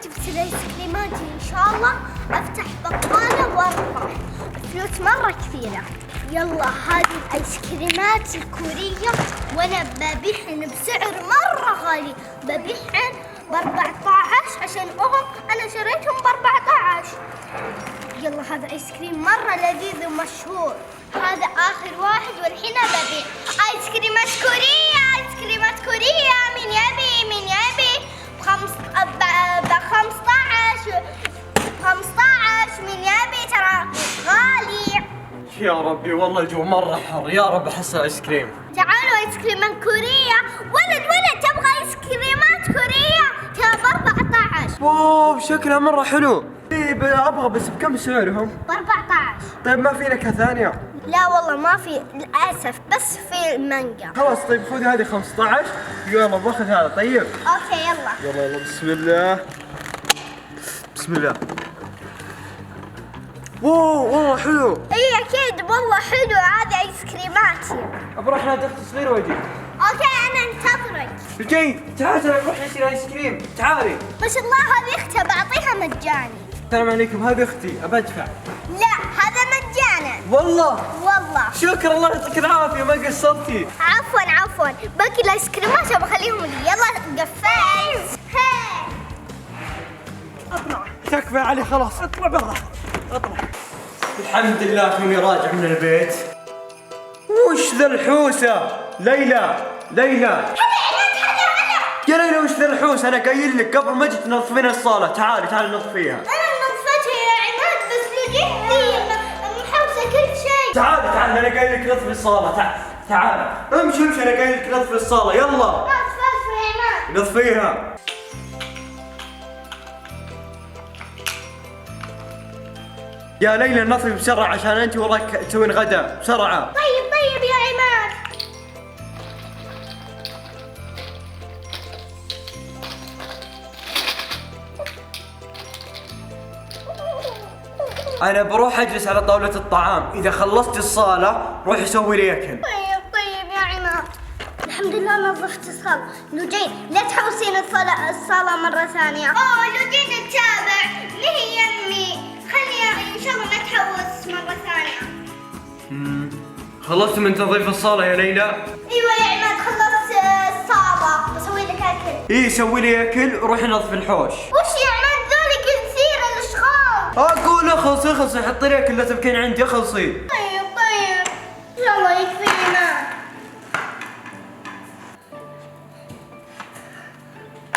جبت الايس كريماتي ان شاء الله افتح بقالة واربح فلوس مرة كثيرة. يلا هذه الايس كريمات الكورية وانا ببيعهن بسعر مرة غالي، ببيعهن ب14 عشان انا شريتهم ب14. يلا هذا ايس كريم مرة لذيذ ومشهور. هذا اخر واحد والحين ببيع ايس كريمات كورية. ايس كريمات كورية مين يبي مين يبي ب15 مين يبي ترى غالي. يا ربي والله الجو مرة حر، يا رب احصل ايس كريم. تعالوا ايس كريمات كورية. ولد تبغى ايس كريمات كورية ترى ب14. واو شكلها مرة حلو. ايه ابغى بس بكم سعرهم؟ ب14. طيب ما في نكهة ثانية؟ لا والله ما في للاسف، بس في المانجا. خلاص طيب خذ هذه 15. يلا باخذ هذا. طيب اوكي يلا. يلا بسم الله بسم الله. واو والله حلو. اي اكيد والله حلو. هذه ايس كريماتي. بروح نادي اختي صغيرة واجي. اوكي انا انتظرك. جاي تعال نروح نشتري ايس كريم. تعالي. ما شاء الله هذه اختها بعطيها مجاني. السلام عليكم، هذه اختي ابى ادفع. لا هذا مجانا. والله شكرا الله يعطيك العافية ما قصرتي. عفوا باقي الايس كريمات بخليهم لي. يلا قفلت. اطلع. تكفى علي خلاص اطلع برا اطلع. الحمد لله توني راجع من البيت. وش ذا الحوسة؟ ليلى يا ليلى وش ذا الحوسة؟ انا قايل لك قبل ما جيت تنظفين الصالة. تعالي نظفيها. انا نظفتها يا عماد بس لقيتني محوسة كل شيء. تعالي انا قايل لك نظفي الصالة. تعالي امشي انا قايل لك نظفي الصالة. يلا اسف يا عماد. نظفيها. يا ليلى نظفي بسرعة عشان انت وراك تسوين غدا بسرعة. طيب يا عماد. انا بروح اجلس على طاولة الطعام، اذا خلصت الصالة روحي سوي لي اكل. طيب يا عماد. الحمد لله نظفت الصالة. لوجين لا تحوسين الصالة مرة ثانية. لوجين نتابع. هي يمي خليها ان شاء الله ما تحوس مرة ثانية. خلصت من تنظيف الصالة يا ليلى؟ ايوه يا عماد خلصت الصالة. بسوي لك اكل. ايه سوي لي اكل روحي نظف الحوش. وش يا عماد ذولي كثير الاشغال. اقول اخلصي حطي لي اكل لا تبكين عندي اخلصي. طيب يلا يكفينا.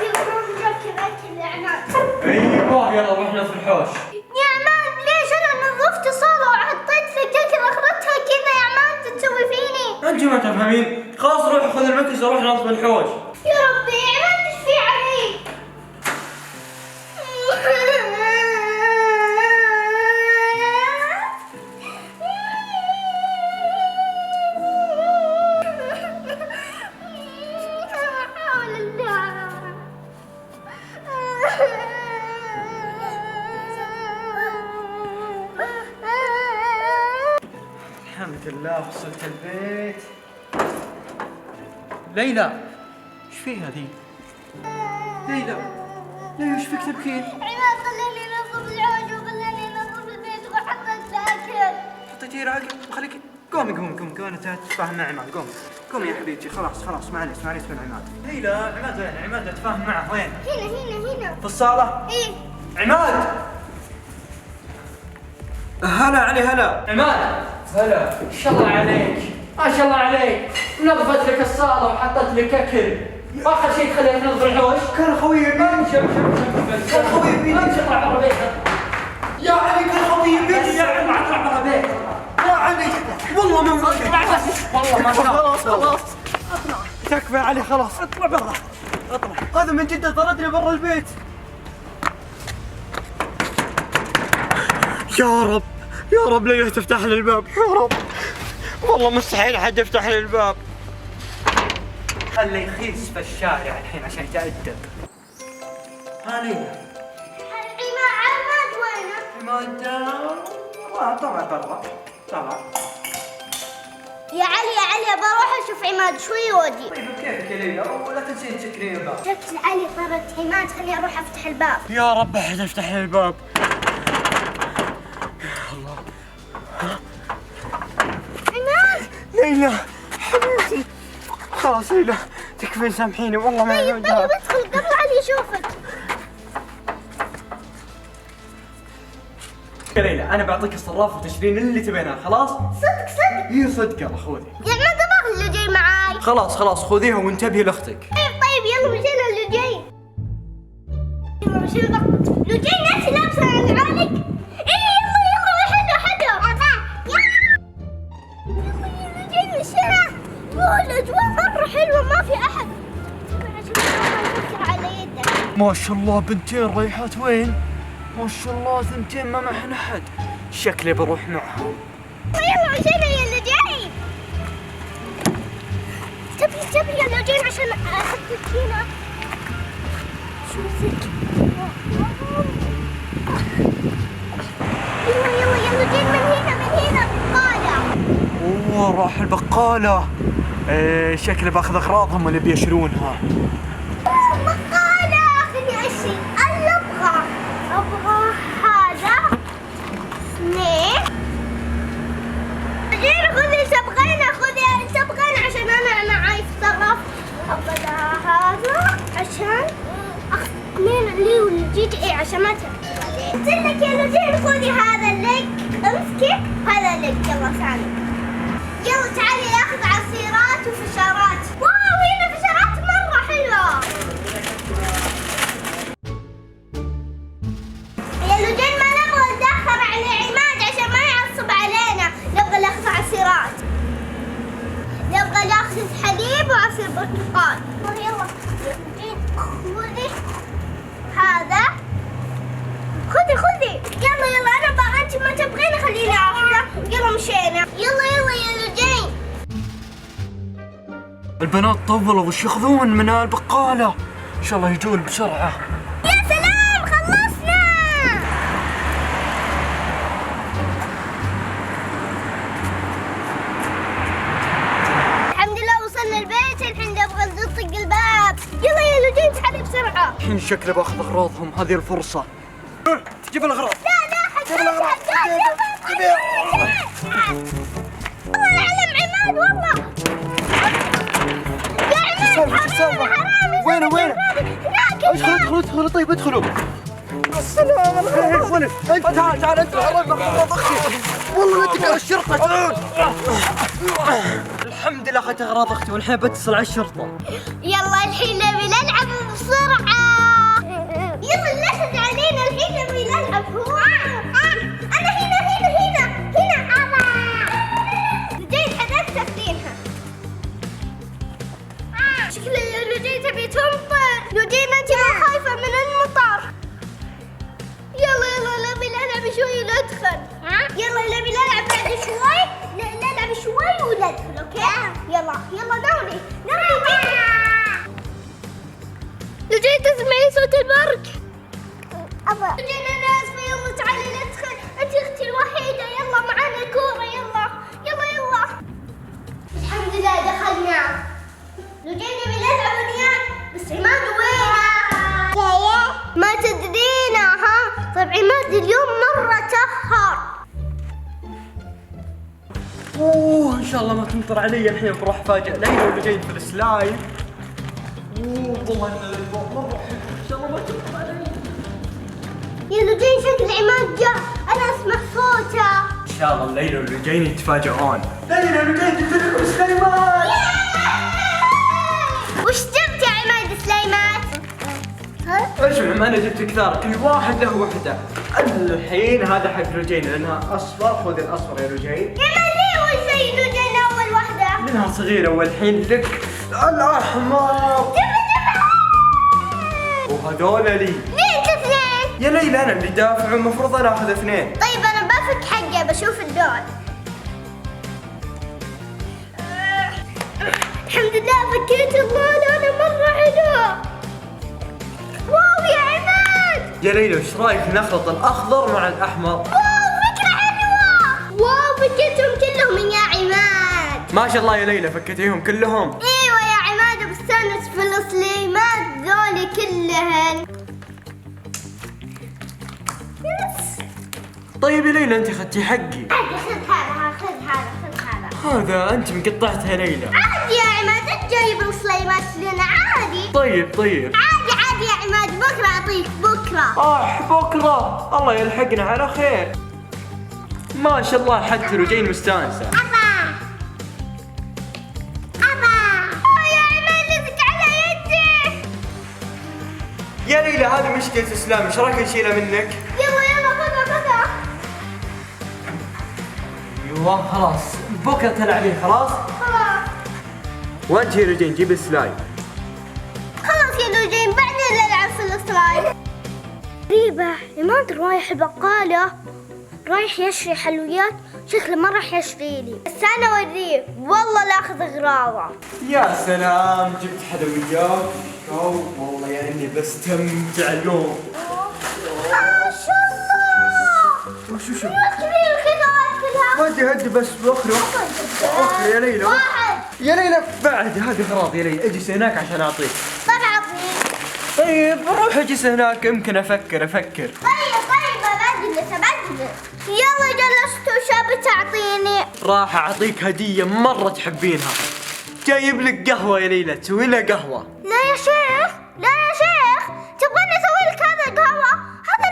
يلا ناكل اكل يا عماد. ايوه يلا روح نظف الحوش. يا عماد ليش انا نظفت صالة وحطيت لك اكل اخرتها كذا يا عماد تسوي فيني؟ انت ما تفهمين. خلاص روح خذ المكنسة وروح نظف الحوش. يا ربي يا عماد ايش في علي؟ الحمد لله وصلت البيت. ليلى ايش فيها ذي؟ ليلى ايش فيك تبكين؟ عماد خليني نظف الحوش وخليني نظف البيت وحطيت اكل. حطيتي راقب خليك. قومي انا تتفاهم مع عماد. قومي يا حبيبتي. خلاص معليش من عماد. ليلى عماد وين؟ عماد اتفاهم معه وين؟ هنا في الصالة؟ ايه. عماد هلا علي. هلا عماد. هلا. ما شاء الله عليك نظفت لك الصالة وحطت لك اكل. اخر شيء تخلينا ننظف الحوش. كان خوي يبي. كان خوي يبي. امشي اطلع برا بيتك. يا علي كان خوي يبي. يا عم اطلع برا بيتك. يا علي والله ما اطلع بس. والله ما شاء. خلاص اطلع. تكفى علي خلاص اطلع برا. هذا من جد طردني برا البيت. يا رب ليه تفتح لي الباب. يا رب والله مستحيل حد يفتح لي الباب. خليه يخيس في الشارع الحين عشان يتأدب. ها ليلى. عماد وينه؟ عماد طلع برا. يا علي بروح اشوف عماد شوي واجي. طيب كيفك يا ليلى؟ ولا تنسين تسكرين الباب. شكل علي طرت عماد، خليني اروح افتح الباب. يا رب احد افتح لي الباب. عماد ليلى حبيبتي، خلاص ليلى تكفين سامحيني والله ما طيب ادخل قبل علي يشوفك. يا ليلى انا بعطيك الصراف وتشترين اللي تبيناه خلاص؟ صدق هي صدق يلا خذي. يا عماد ابغى اللي جاي معاي. خلاص خذيها وانتبهي لاختك. طيب يلا مشينا اللي جاي. يلا مشينا اللي جاي. ناسي لابسه على عالك. يلا حدا يلا اللي جاي مشينا. الاجواء مره حلوه ما في احد. على يدك. ما شاء الله بنتين رايحات وين؟ ما شاء الله ثنتين ما معهن احد، شكلي بروح معهم. يلا مشينا يا اللي جاي. تبي يلا جاي عشان احطك هنا. شو زك؟ يلا جاي من هنا بقالة. اوه راح البقالة. شكلي باخذ اغراضهم اللي بيشرونها. بقالة خليني اشي. انا ابغى هذا 2. جينا خذي تبغين عشان انا عايز اتصرف. ابغى هذا عشان اخذ 2 اللي والجيجي عشان ما قلت لك يا لجين خذي هذا لك. امسكي هذا لك. يلا ثاني. يلا تعالي ناخذ عصيرات وفشارات. واو هنا فشارات مرة حلوة. يا لجين ما نبغى نتأخر على عماد عشان ما يعصب علينا. نبغى ناخذ عصيرات. نبغى ناخذ حليب وعصير برتقال. يلا لجين خذي هذا. خذي يلا انا انت ما تبغين خليني اخذه. يلا مشينا. يلا يا لجين. البنات طولوا وش ياخذون من البقالة؟ ان شاء الله يجون بسرعة. يا سلام خلصنا. الحمد لله وصلنا البيت. الحين نبغى نطق الباب. يلا يا لجين تعالي بسرعة. الحين شكلي باخذ اغراضهم، هذه الفرصة. تجيب الاغراض. والله العلم عماد والله. يا عماد حرامي. وين؟ ادخلوا طيب ادخلوا. السلام عليكم. تعال انت حرام اغراض اختي. والله انت على الشرطة. الحمد لله اخذت اغراض اختي والحين بتصل على الشرطة. يلا الحين نبي نلعب بسرعة. يلا لا تزعل علينا. الحين نبي نلعب. هو أنا هنا لجين حدثت تاخذينها. شكلها لجين تبي تمطر. لجين أنت مو خايفة من المطر. يلا نبي نلعب شوي وندخل. يلا نبي نلعب بعد شوي. نلعب شوي وندخل. أوكي يلا ناولي. لجين تسمعين صوت البرق. لجين انا اسفه. يلا تعالي ندخل. انت اختي الوحيده. يلا معانا الكوره. يلا الحمد لله دخلنا. لجين نبي نلعب وياك بس عماد وينه؟ ما تدرينا. ها طيب عماد اليوم مره تاخر. اوه ان شاء الله ما تمطر علي. الحين بروح افاجئ ليلى واللي جايين في السلايف. والله ان الاجواء مره حلوه. ان شاء الله ما تمطر علي. يا لجين شكل عماد جاء. انا اسمع صوته. ان شاء الله الليلى واللي جايين يتفاجئون. ليلى واللي جايين جبت لكم سليمان. وش جبت يا عماد سليمان؟ اسمع ما انا جبت كثار، كل واحد له وحده. الحين هذا حق لجين لانها اصفر. خذ الاصفر يا لجين. ليه وش زي لجين اول واحده؟ لانها صغيره. والحين لك الاحمر. وهذول لي. ليه انت 2؟ يا ليلى انا اللي دافع المفروض انا اخذ 2. طيب انا بفك حقه بشوف الدول. الحمد لله فكيت. الله انا مره حلو. واو يا عماد. يا ليلى وش رايك نخلط الاخضر مع الاحمر؟ واو فكره حلوه. واو فكيتهم كلهم يا عماد. ما شاء الله يا ليلى فكتيهم كلهم. ايوه يا عماد بستانس في السليمات ذولي كلهن. يس. طيب يا ليلى انت اخذتي حقي. عادي خذ هذا خذ هذا خذ هذا. هذا انت مقطعتها يا ليلى. عادي يا عماد انت جايب السليمات لنا عادي. طيب عادي يا عماد بكره اعطيك بكره. بكره الله يلحقنا على خير. ما شاء الله حتى لو جايين مستانسه. يا عماد لزق على يدي. يا ليلى هذه مشكلة اسلام، ايش رايك نشيلها منك؟ يلا خذها. ايوه خلاص بكره تلعبين خلاص؟ خلاص وانت يا رجين جيب السلايد. خلاص يا لوجين بعدين نلعب في السلايد. غريبة عماد رايح البقالة، رايح يشتري حلويات، شكله ما راح يشتري لي، بس انا اوريه والله لاخذ غراضه. يا سلام جبت حلويات. والله يا اني بستمتع اليوم. ما شاء الله. شو ما كبير كذا هدي بس اخري يا ليلى. واحد. يا ليلى بعد هذه غراض يا ليلى، اجلس هناك عشان اعطيك. طيب اعطيني. طيب روح اجلس هناك يمكن افكر. طيب بجلس. يلا جلست وش بتعطيني؟ راح اعطيك هدية مرة تحبينها. جايب لك قهوة يا ليلى، تسوي لنا قهوة. لا يا شيخ تبغاني اسوي لك هذا القهوة؟ هذا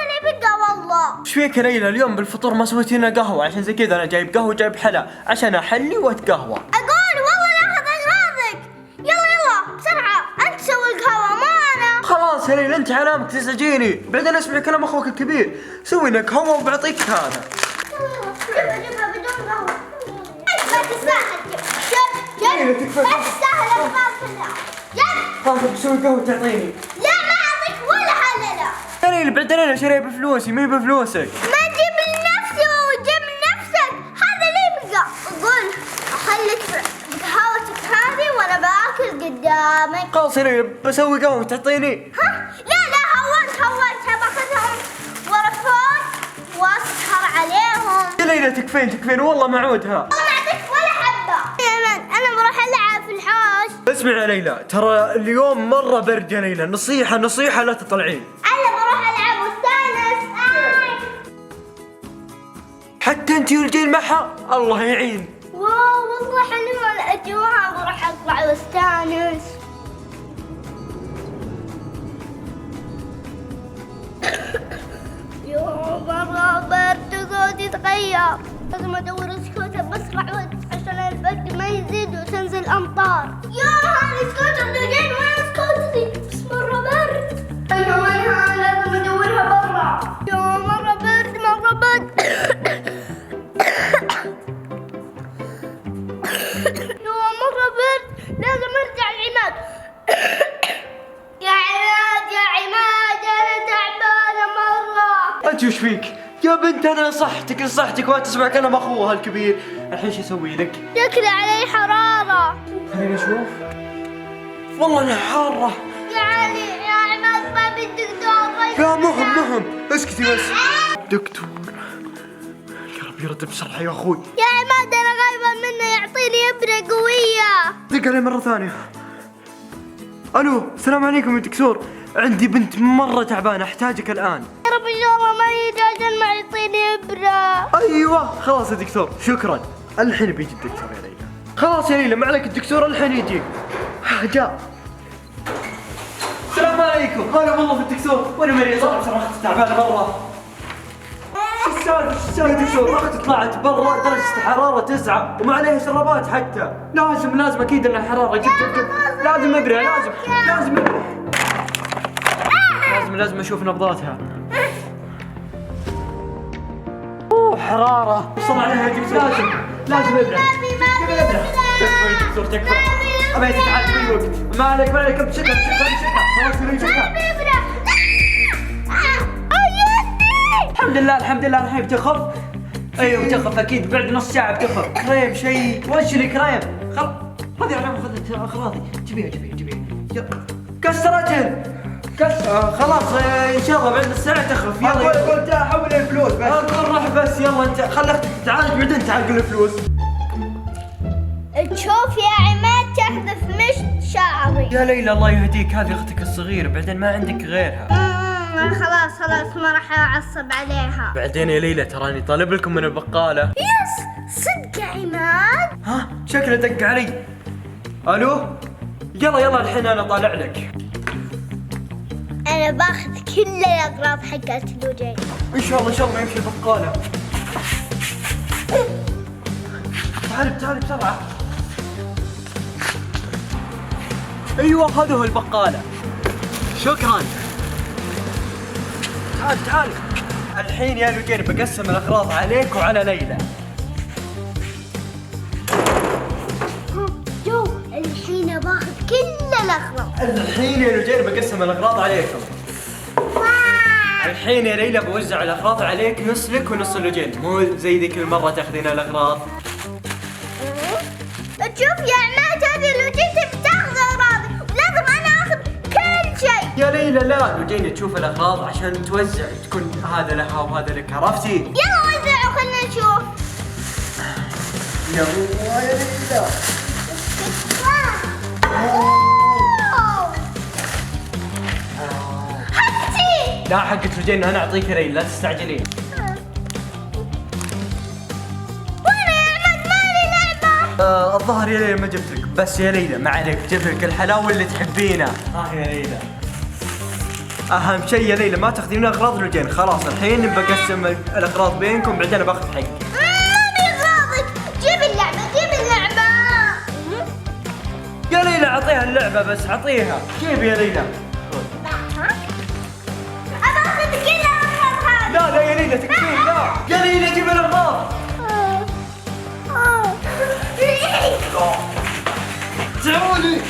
اللي بقى والله. ايش فيك يا ليلى اليوم بالفطور ما سويتي لنا قهوة؟ عشان زي كذا انا جايب قهوة وجايب حلا عشان احلي واتقهوى. اقول والله لاخذ اغراضك. يلا بسرعة انت سوي القهوة ما انا. خلاص يا ليلى انت علامك تزعجيني، بعدين اسمعي كلام اخوك الكبير، سوي لنا قهوة وبعطيك هذا. جيبها بدون قهوة. ما تستاهل. ما تستاهل الأغراض كلها. خلاص بسوي قهوة تعطيني. لا ما اعطيك ولا حللة. يا ليلى بعدين انا شاريها بفلوسي ما هي بفلوسك. ما تجيب لنفسي وجيب لنفسك، هذا اللي يبقى. اقول اخليك بقهوتك هذه وانا باكل قدامك. خلاص يا ليلى بسوي قهوة تعطيني. لا هونت باخذهم ورا فوق واسهر عليهم. يا ليلى تكفين والله ما عودها. ما اعطيك ولا حبة. يا من انا بروح العب في الحوش. اسمع يا ليلى ترى اليوم مرة برد يا ليلى، نصيحة لا تطلعين. انا بروح العب واستانس. حتى انت والجيل معها الله يعين. واو والله حلوة الاجواء، بروح اطلع واستانس. يوم مرة برد وقعد يتغير، لازم ادور سكوتر بسرعة عشان البرد ما يزيد وتنزل امطار. يا هذا سكوتر دقين وين سكوتري؟ بس مرة برد. وينها لازم ادورها برا. يا مرة برد. يا مرة برد لازم ارجع لعماد. يا عماد انا تعبانة مرة. انت وش فيك؟ يا بنت انا نصحتك وما تسمع كلام اخوها الكبير، الحين شو اسوي لك؟ شكلي علي حرارة. خليني اشوف. والله انها حارة. يا عماد ما بالدكتور. لا مهم اسكتي بس. دكتور يا رب يرد بسرعة يا اخوي. يا عماد انا غايبة منه يعطيني ابرة قوية. دق عليه مرة ثانية. الو السلام عليكم يا دكتور، عندي بنت مرة تعبانة احتاجك الان. يا رب ان شاء الله ما يجي عشان ما يعطيني ابرة. ايوه خلاص يا دكتور شكرا، الحين بيجي الدكتور يا ليلى. خلاص يا ليلى ما عليك الدكتور الحين يجي. جاء. السلام عليكم. هلا والله في الدكتور، وانا مريض انا بصراحة تعبانة مرة. شو السالفة يا دكتور؟ اختي طلعت برا درجة الحرارة 9 وما عليها شرابات حتى. لازم اكيد انها حرارة. جبت لازم ابرة لازم ابرة. لازم اشوف نبضاتها. حرارة صار عليها يا دكتور. لازم ابرة. تكفى يا دكتور تكفى. ابي تعال في وقت. ما عليك بشكل خلاص يا الحمد لله الحين بتخف. ايوه بتخف اكيد بعد نص ساعة بتخف. كريم شيء وش لي كريم. هذه علامة اخذت اغراضي. جيبيها كسرتهن. خلاص ان شاء الله بعد الساعة تخف. يلا قلت حول الفلوس بس. اقول روح بس يلا انت خلي اختك تتعالج بعدين تعال قول الفلوس. شوف يا عماد تحذف مش شعري. يا ليلى الله يهديك، هذه اختك الصغيرة بعدين ما عندك غيرها. خلاص ما راح اعصب عليها. بعدين يا ليلى تراني طالب لكم من البقالة. يس صدق يا عماد. ها شكله دق علي. الو يلا الحين انا طالع لك. انا باخذ كل الاغراض حقت لوجين. ان شاء الله يمشي البقالة. تعال بسرعة. ايوه هذا هو البقالة. شكرا. تعال الحين يا لوجين بقسم الاغراض عليك وعلى ليلى. جو الحين باخذ كل الاغراض. الحين يا لوجين بقسم الاغراض عليكم. الحين يا ليلى بوزع الاغراض عليك، نص لك ونص لوجين، مو زي ذيك المرة تاخذين الاغراض. شوف يا عماد هذه لوجين تبي تاخذ اغراضي، لازم انا اخذ كل شيء. يا ليلى لا، لوجين تشوف الاغراض عشان توزع، تكون هذا لها وهذا لك، عرفتي؟ يلا وزعوا خلنا نشوف. يلا يا ليلى. حقتي. لا حقت لوجين انا اعطيك يا ليلى، لا تستعجلين. وانا يا عماد مالي لعبة. الظاهر يا ليلى ما جبت لك، بس يا ليلى ما عليك جبت لك الحلاوة اللي تحبينها. يا ليلى اهم شيء يا ليلى ما تاخذين اغراض لوجين، خلاص الحين بقسم الاغراض بينكم بعدين باخذ حقي. ماني راضك، جيب اللعبة. يا ليلى اعطيها اللعبة بس اعطيها، جيب يا ليلى. أبى أخذ كل الأغراض هذه. لا يا ليلى تكفين، لا يا ليلى جيب الاغراض. تعالي